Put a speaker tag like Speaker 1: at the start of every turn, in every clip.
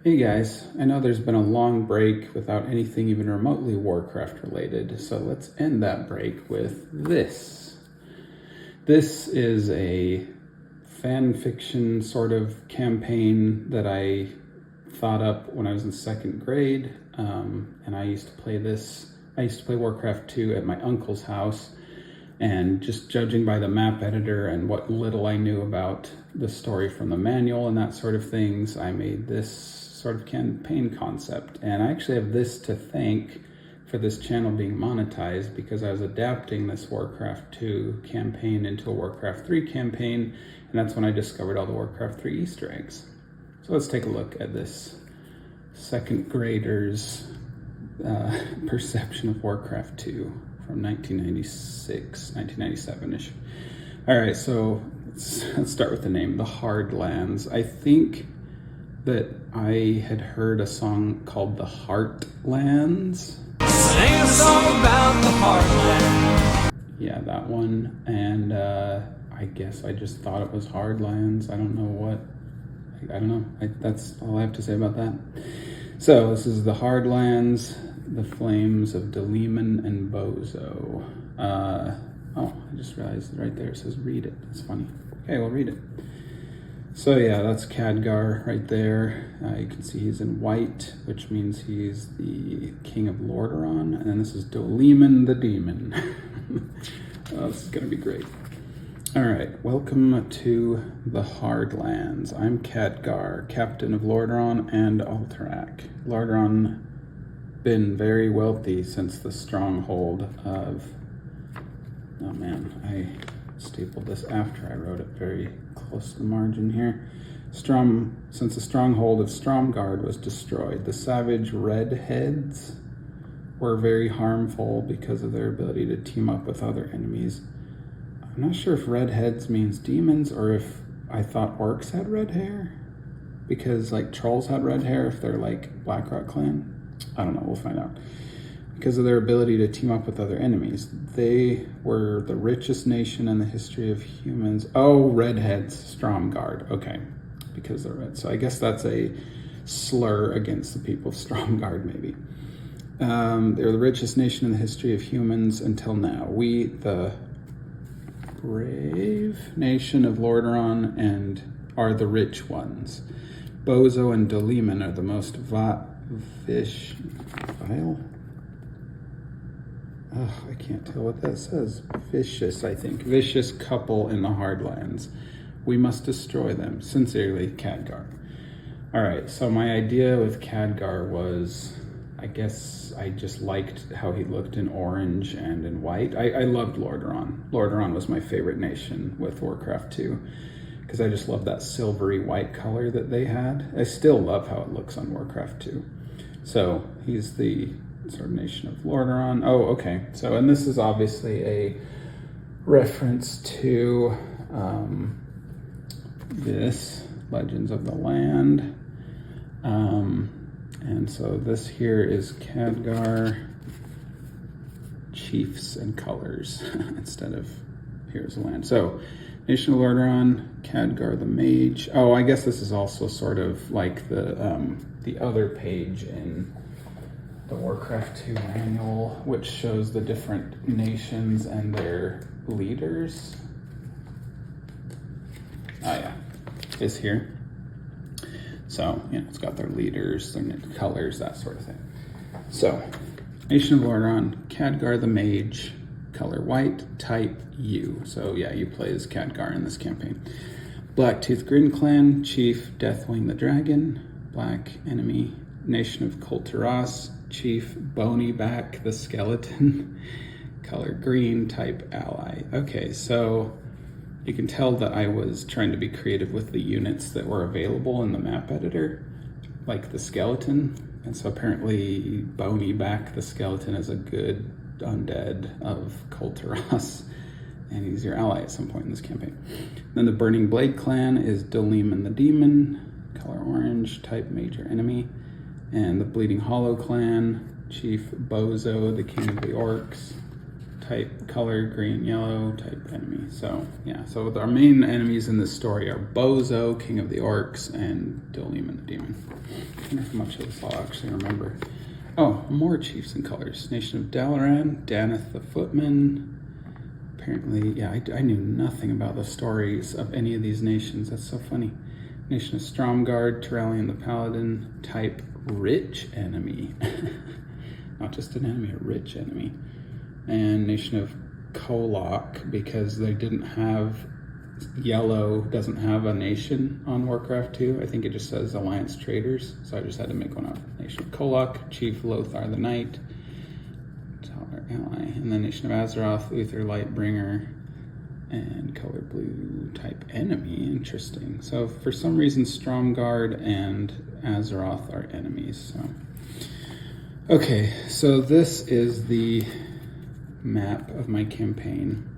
Speaker 1: Hey guys, I know there's been a long break without anything even remotely Warcraft related, so let's end that break with this. This is a fan fiction sort of campaign that I thought up when I was in 2nd grade, and I used to play Warcraft II at my uncle's house, and just judging by the map editor and what little I knew about the story from the manual and that sort of things, I made this sort of campaign concept. And I actually have this to thank for this channel being monetized, because I was adapting this Warcraft II campaign into a Warcraft III campaign, and that's when I discovered all the Warcraft III Easter eggs. So let's take a look at this 2nd grader's perception of Warcraft II from 1996, 1997-ish. All right, so let's start with the name, The Hardlands. I think that I had heard a song called The Heartlands.
Speaker 2: Sing a song about the Heartland.
Speaker 1: Yeah, that one. And I guess I just thought it was Hardlands. I don't know what. I don't know. That's all I have to say about that. So this is The Hardlands, The Flames of Deliman and Bozo. Oh, I just realized right there it says read it. That's funny. Okay, we'll read it. So yeah, that's Khadgar right there. You can see he's in white, which means he's the king of Lordaeron. And then this is Doliman the Demon. Oh, this is gonna be great. All right, welcome to the Hardlands. I'm Khadgar, captain of Lordaeron and Alterac. Lordaeron been very wealthy since the stronghold of... Oh man, I stapled this after I wrote it very close to the margin here. Since the stronghold of Stromgarde was destroyed, the savage redheads were very harmful because of their ability to team up with other enemies. I'm not sure if redheads means demons or if I thought orcs had red hair, because like trolls had red hair if they're like Blackrock clan. I don't know, we'll find out. Because of their ability to team up with other enemies. They were the richest nation in the history of humans. Oh, redheads, Stromgarde. Okay, because they're red. So I guess that's a slur against the people of Stromgarde, maybe. They were the richest nation in the history of humans until now. We, the brave nation of Lordaeron, and are the rich ones. Bozo and Doliman are the most vile? Oh, I can't tell what that says. Vicious, I think. Vicious couple in the Hardlands. We must destroy them. Sincerely, Khadgar. All right, so my idea with Khadgar was, I guess I just liked how he looked in orange and in white. I loved Lordaeron. Lordaeron was my favorite nation with Warcraft II, because I just love that silvery white color that they had. I still love how it looks on Warcraft II. So he's the sort of nation of Lordaeron. Oh, okay. So, and this is obviously a reference to this Legends of the Land. And so this here is Khadgar chiefs and colors instead of here's the land. So nation of Lordaeron, Khadgar the mage. Oh, I guess this is also sort of like the other page in the Warcraft II manual, which shows the different nations and their leaders. Oh yeah, is here. So, you know, it's got their leaders, their colors, that sort of thing. So, nation of Lordaeron, Khadgar the mage, color white, type U. So yeah, you play as Khadgar in this campaign. Blacktooth Grin Clan, chief Deathwing the dragon, black enemy, nation of Kulturas, chief Bonyback the skeleton, color green, type ally. Okay, so you can tell that I was trying to be creative with the units that were available in the map editor, like the skeleton. And so apparently Bonyback the skeleton is a good undead of Kulturas, and he's your ally at some point in this campaign. Then the Burning Blade clan is Doliman the demon, color orange, type major enemy. And the Bleeding Hollow clan, chief Bozo, the king of the orcs, type color, green, yellow type enemy. So yeah, so our main enemies in this story are Bozo, King of the Orcs, and Dolim the Demon. I wonder how much of this I'll actually remember. Oh, more chiefs and colors. Nation of Dalaran, Daneth the Footman. Apparently, yeah, I knew nothing about the stories of any of these nations. That's so funny. Nation of Stromgard, Turalian the Paladin, type rich enemy. Not just an enemy, a rich enemy. And Nation of Kolok, because they didn't have, yellow doesn't have a nation on Warcraft II. I think it just says Alliance Traders, so I just had to make one up. Nation of Kolok, Chief Lothar the Knight, Talar ally, and then Nation of Azeroth, Uther Lightbringer, and color blue type enemy. Interesting. So for some reason Stromgard and Azeroth are enemies. So okay, so this is the map of my campaign,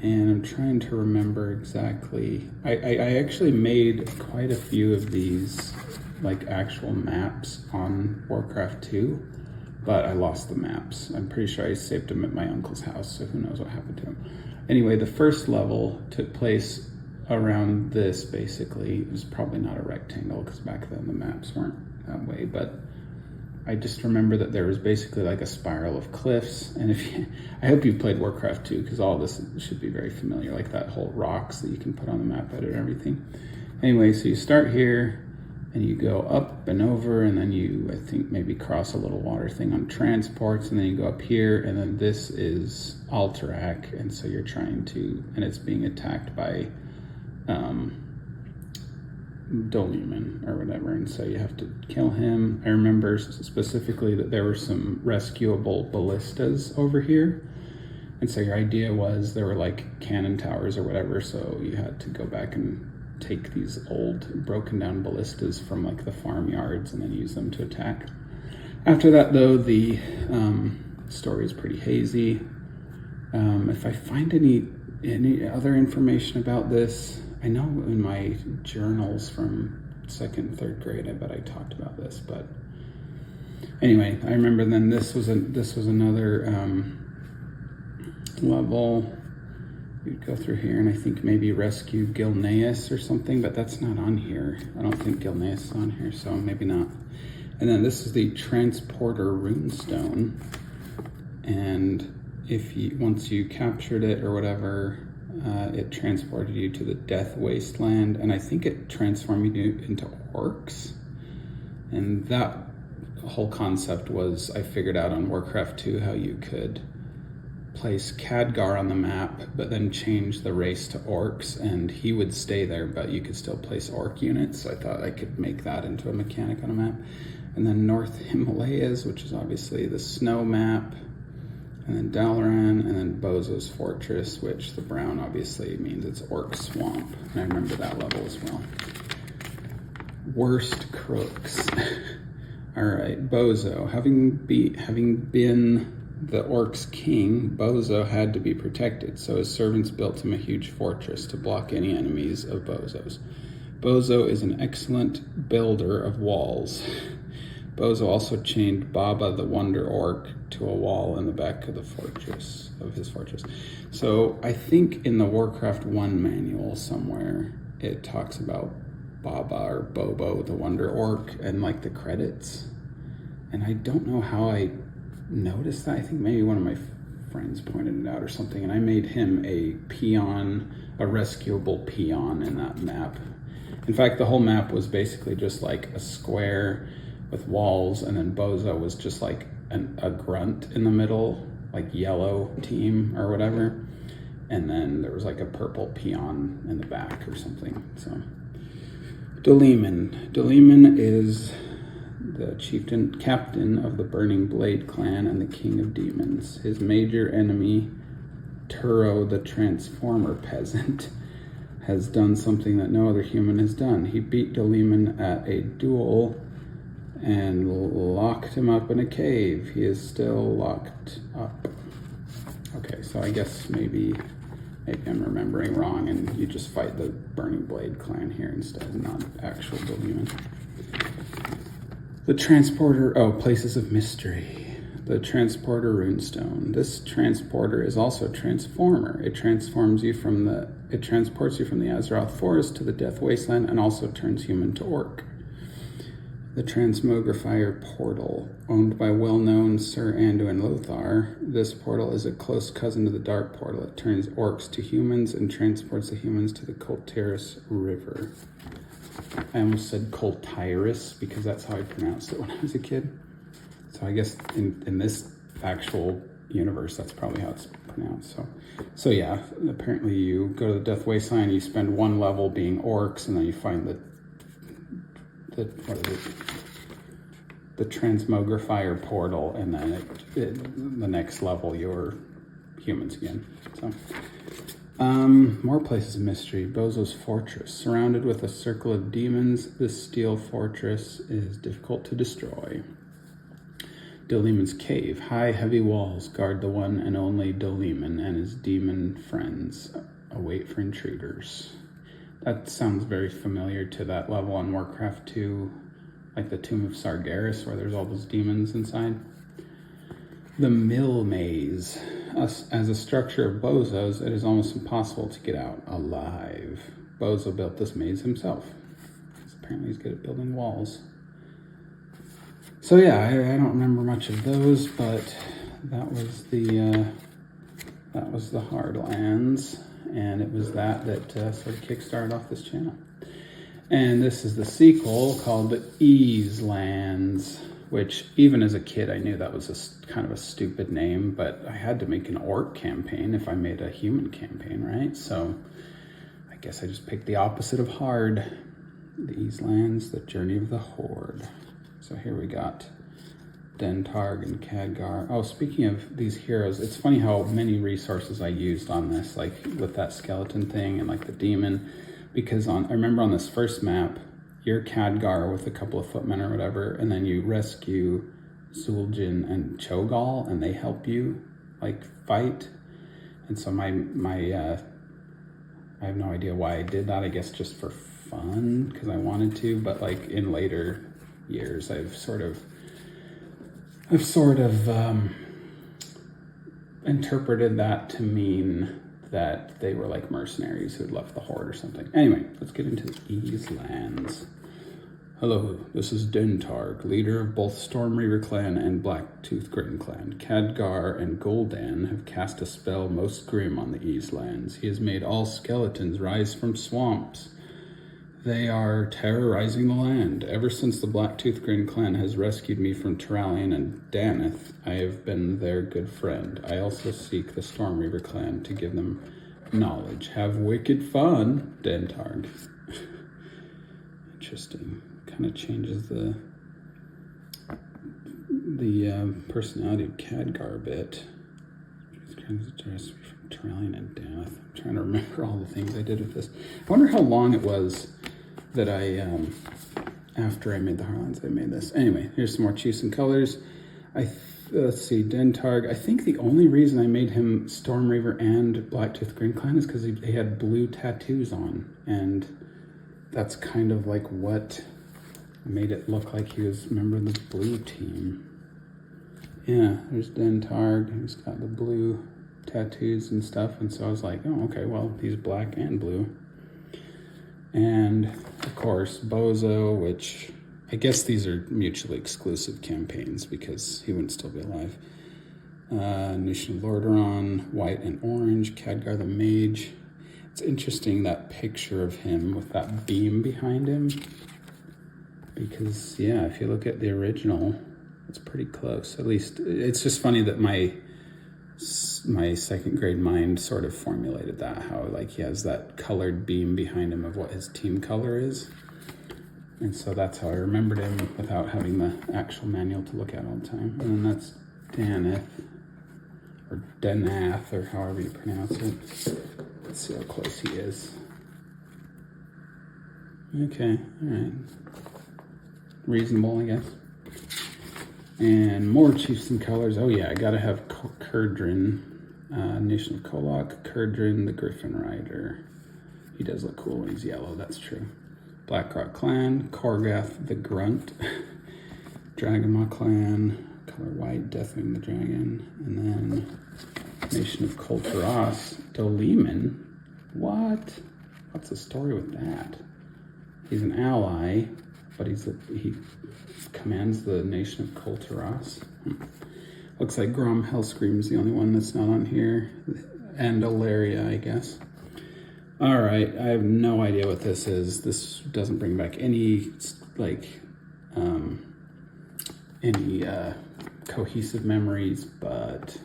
Speaker 1: and I'm trying to remember exactly. I actually made quite a few of these like actual maps on Warcraft 2, but I lost the maps. I'm pretty sure I saved them at my uncle's house, so who knows what happened to them. Anyway, the first level took place around this, basically. It was probably not a rectangle, because back then the maps weren't that way, but I just remember that there was basically like a spiral of cliffs, and I hope you've played Warcraft 2, because all this should be very familiar, like that whole rocks that you can put on the map editor and everything. Anyway, so you start here, and you go up and over, and then you, I think, maybe cross a little water thing on transports, and then you go up here, and then this is Alterac, and so you're trying to, and it's being attacked by Doleman or whatever, and so you have to kill him. I remember specifically that there were some rescuable ballistas over here, and so your idea was there were like cannon towers or whatever, so you had to go back and take these old broken down ballistas from like the farmyards and then use them to attack. After that though, the story is pretty hazy. If I find any other information about this, I know in my journals from 2nd and 3rd grade, I bet I talked about this, but anyway, I remember then this was another level. You'd go through here and I think maybe rescue Gilneas or something, but that's not on here. I don't think Gilneas is on here, so maybe not. And then this is the Transporter Runestone, and once you captured it or whatever, it transported you to the Death Wasteland, and I think it transformed you into orcs. And that whole concept was, I figured out on Warcraft 2 how you could place Khadgar on the map, but then change the race to orcs, and he would stay there, but you could still place orc units. So I thought I could make that into a mechanic on a map. And then North Himalayas, which is obviously the snow map, and then Dalaran, and then Bozo's Fortress, which the brown obviously means it's Orc Swamp. And I remember that level as well. Worst crooks. All right, Bozo. Having been the orcs' king, Bozo had to be protected, so his servants built him a huge fortress to block any enemies of Bozo's. Bozo is an excellent builder of walls. Bozo also chained Baba the Wonder Orc to a wall in the back of his fortress. So I think in the Warcraft 1 manual somewhere, it talks about Baba or Bobo the Wonder Orc and like the credits. And I don't know how I noticed that. I think maybe one of my friends pointed it out or something, and I made him a peon, a rescuable peon in that map. In fact, the whole map was basically just like a square with walls, and then Bozo was just like a grunt in the middle, like yellow team or whatever, and then there was like a purple peon in the back or something. So Doleman is the captain of the Burning Blade clan and the king of demons. His major enemy, Turo the Transformer Peasant, has done something that no other human has done. He beat Doleman at a duel and locked him up in a cave. He is still locked up. Okay, so I guess maybe I'm remembering wrong, and you just fight the Burning Blade clan here instead, not actual Doleman. The Transporter, Places of Mystery. the transporter runestone. This transporter is also a transformer. It transports you from the Azeroth Forest to the Death Wasteland and also turns human to orc. The Transmogrifier Portal, owned by well-known Sir Anduin Lothar. This portal is a close cousin to the Dark Portal. It turns orcs to humans and transports the humans to the Coltyrus River. I almost said Coltyrus because that's how I pronounced it when I was a kid. So I guess in this factual universe, that's probably how it's pronounced. So yeah, apparently you go to the Death Wasteland, you spend one level being orcs, and then you find the Transmogrifier Portal, and then the next level you're humans again. So more places of mystery. Bozo's Fortress. Surrounded with a circle of demons, this steel fortress is difficult to destroy. Dolemon's Cave. High, heavy walls guard the one and only Dolemon and his demon friends. Await for intruders. That sounds very familiar to that level on Warcraft II, like the Tomb of Sargeras, where there's all those demons inside. The Mill Maze. As a structure of Bozo's, it is almost impossible to get out alive. Bozo built this maze himself. Apparently he's good at building walls. So yeah, I don't remember much of those, but that was the Hardlands, and it was that sort of kickstarted off this channel. And this is the sequel called the Easelands, which even as a kid I knew that was kind of a stupid name, but I had to make an orc campaign if I made a human campaign, right? So I guess I just picked the opposite of hard. The Easelands, the Journey of the Horde. So here we got Dentarg and Khadgar. Oh, speaking of these heroes, it's funny how many resources I used on this, like with that skeleton thing and like the demon, because I remember on this first map, you're Khadgar with a couple of footmen or whatever, and then you rescue Zul'jin and Cho'Gall, and they help you like fight. And so I have no idea why I did that. I guess just for fun, because I wanted to, but like in later years I've sort of interpreted that to mean that they were like mercenaries who had left the Horde or something. Anyway, let's get into the Easelands. Hello, this is Dentarg, leader of both Stormreaver clan and Blacktooth Grin clan. Khadgar and Gul'dan have cast a spell most grim on the Easelands. He has made all skeletons rise from swamps. They are terrorizing the land. Ever since the Blacktooth Grin clan has rescued me from Turalyon and Daneth, I have been their good friend. I also seek the Stormreaver clan to give them knowledge. Have wicked fun, Dentarg. Interesting. Kind of changes the personality of Khadgar a bit. From Turalyon and Daneth. I'm trying to remember all the things I did with this. I wonder how long it was that I, after I made the Harlands, I made this. Anyway, here's some more Chiefs and colors. Let's see, Dentarg. I think the only reason I made him Stormreaver and Blacktooth Grin clan is because he had blue tattoos on, and that's kind of like what made it look like he was a member of the blue team. Yeah, there's Dentarg. He's got the blue tattoos and stuff, and so I was like, oh, okay, well, he's black and blue. And of course Bozo, which I guess these are mutually exclusive campaigns because he wouldn't still be alive. Nation of Lordaeron, white and orange. Khadgar the Mage. It's interesting, that picture of him with that beam behind him, because yeah, if you look at the original, it's pretty close. At least it's just funny that my second grade mind sort of formulated that, how like he has that colored beam behind him of what his team color is. And so that's how I remembered him without having the actual manual to look at all the time. And then that's Daneth, or Denath, or however you pronounce it. Let's see how close he is. Okay, all right. Reasonable, I guess. And more Chiefs and colors. Oh yeah, I gotta have Kurdrin, Nation of Kolok, Kurdrin the Griffin Rider. He does look cool when he's yellow, that's true. Blackrock Clan, Korgath the Grunt, Dragonmaw Clan, color white, Deathwing the Dragon, and then Nation of Kulturas, Doliman. What? What's the story with that? He's an ally, but he commands the Nation of Kulturas. Looks like Grom Hellscream's the only one that's not on here, and Alaria, I guess. All right, I have no idea what this is. This doesn't bring back any cohesive memories, but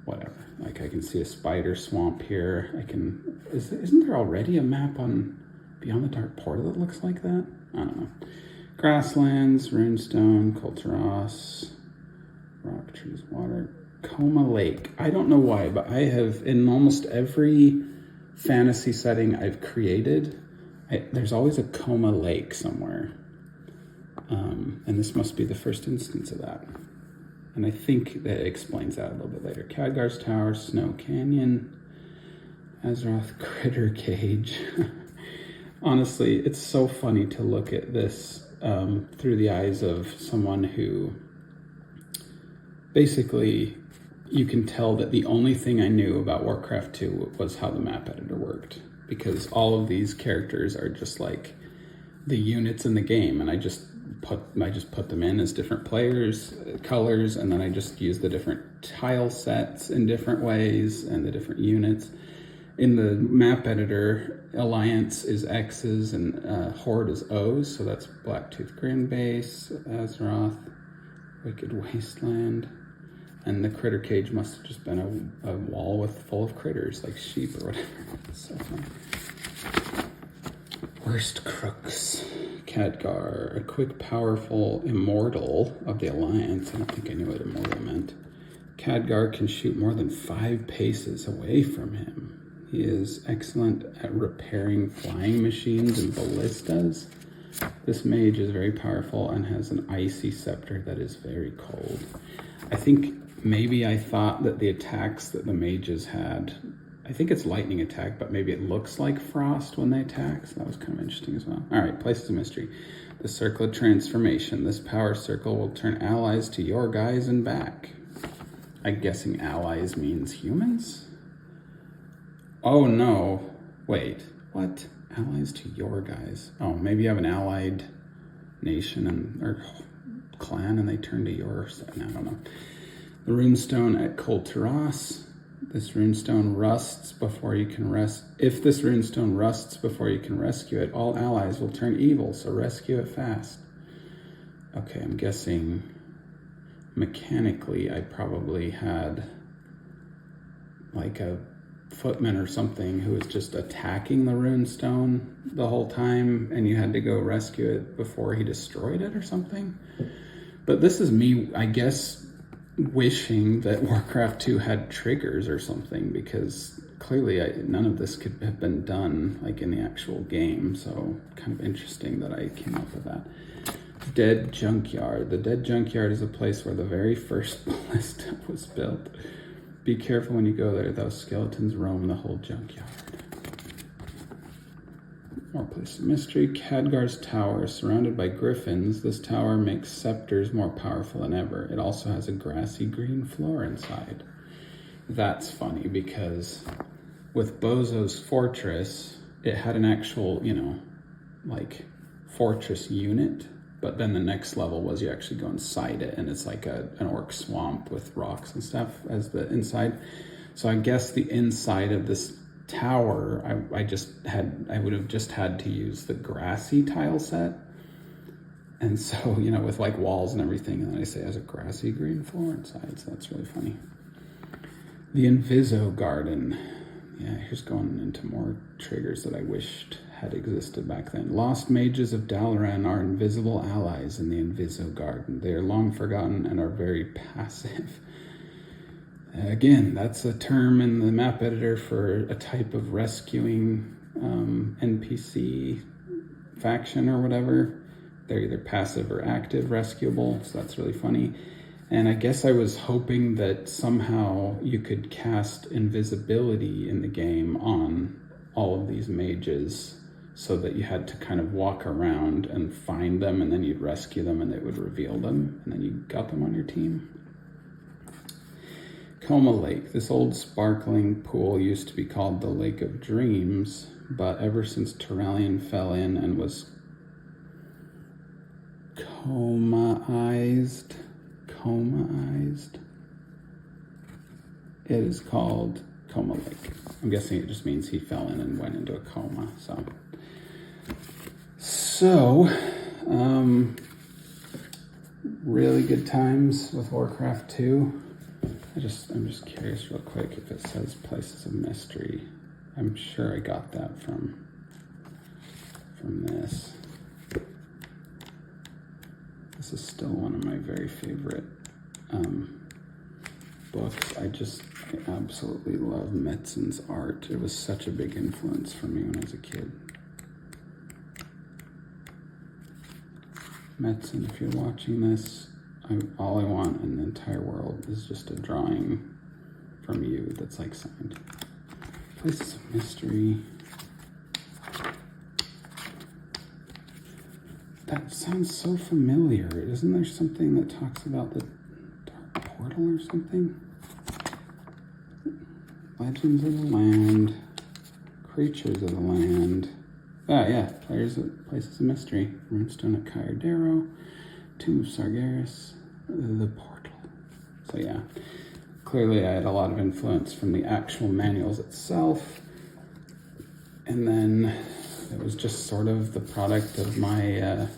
Speaker 1: whatever. Like, I can see a spider swamp here. Isn't there already a map on Beyond the Dark Portal that looks like that? I don't know. Grasslands, Runestone, Kulturas, rock, trees, water, Coma Lake. I don't know why, but I have, in almost every fantasy setting I've created, there's always a Coma Lake somewhere. And this must be the first instance of that. And I think that it explains that a little bit later. Khadgar's Tower, Snow Canyon, Azeroth Critter Cage. Honestly, it's so funny to look at this through the eyes of someone who basically, you can tell that the only thing I knew about Warcraft II was how the map editor worked, because all of these characters are just like the units in the game, and I just put them in as different players, colors, and then I just use the different tile sets in different ways and the different units. In the map editor, Alliance is X's and Horde is O's, so that's Blacktooth Grinbase, Azeroth, Wicked Wasteland, and the critter cage must have just been a wall full of critters, like sheep or whatever. It's so funny. Worst Crooks. Khadgar, a quick, powerful immortal of the Alliance. I don't think I knew what immortal meant. Khadgar can shoot more than 5 paces away from him. He is excellent at repairing flying machines and ballistas. This mage is very powerful and has an icy scepter that is very cold. I think maybe I thought that the attacks that the mages had, I think it's lightning attack, but maybe it looks like frost when they attack, so that was kind of interesting as well. All right, Places of Mystery. The Circle of Transformation. This power circle will turn allies to your guys and back. I'm guessing allies means humans? Oh no, wait, what? Allies to your guys? Oh, maybe you have an allied nation or clan and they turn to yours. I don't know. The runestone at Kulturas. This runestone rusts before you can If this runestone rusts before you can rescue it, all allies will turn evil, so rescue it fast. Okay, I'm guessing mechanically I probably had like a footman or something who was just attacking the runestone the whole time, and you had to go rescue it before he destroyed it or something. But this is me, I guess, wishing that Warcraft II had triggers or something, because clearly none of this could have been done like in the actual game. So kind of interesting that I came up with that. Dead Junkyard. The Dead Junkyard is a place where the very first ballista was built. Be careful when you go there. Those skeletons roam the whole junkyard. More Places of Mystery. Khadgar's Tower. Surrounded by griffins, this tower makes scepters more powerful than ever. It also has a grassy green floor inside. That's funny because with Bozo's Fortress, it had an actual, like fortress unit, but then the next level was you actually go inside it, and it's like an orc swamp with rocks and stuff as the inside. So I guess the inside of this tower, I would have just had to use the grassy tile set, and so with like walls and everything, and then I say it has a grassy green floor inside, so that's really funny. The Inviso Garden. Yeah, here's going into more triggers that I wished had existed back then. Lost mages of Dalaran are invisible allies in the Inviso Garden. They are long forgotten and are very passive. Again, that's a term in the map editor for a type of rescuing NPC faction or whatever. They're either passive or active rescuable, so that's really funny. And I guess I was hoping that somehow you could cast invisibility in the game on all of these mages so that you had to kind of walk around and find them, and then you'd rescue them and they would reveal them, and then you got them on your team. Coma Lake. This old sparkling pool used to be called the Lake of Dreams, but ever since Turallion fell in and was comaized, it is called Coma Lake. I'm guessing it just means he fell in and went into a coma. So, really good times with Warcraft II. I'm just curious real quick if it says Places of Mystery. I'm sure I got that from this. This is still one of my very favorite books. I absolutely love Metzen's art. It was such a big influence for me when I was a kid. Metzen, if you're watching this, all I want in the entire world is just a drawing from you that's like signed. Places of Mystery. That sounds so familiar. Isn't there something that talks about the Dark Portal or something? Legends of the Land, Creatures of the Land. Ah, yeah, Places of Mystery. Runestone at Kyardero, Tomb of Sargeras, the Portal. So yeah, clearly I had a lot of influence from the actual manuals itself. And then it was just sort of the product of my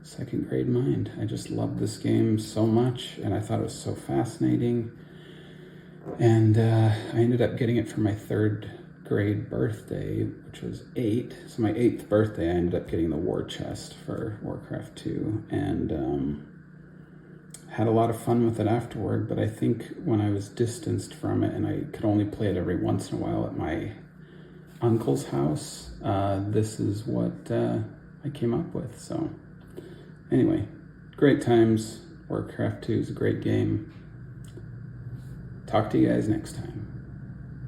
Speaker 1: second grade mind. I just loved this game so much, and I thought it was so fascinating. And I ended up getting it for my 3rd grade birthday, which was 8. So my 8th birthday, I ended up getting the war chest for Warcraft II, and had a lot of fun with it afterward. But I think when I was distanced from it and I could only play it every once in a while at my uncle's house, this is what I came up with. So anyway, great times. Warcraft 2 is a great game. Talk to you guys next time.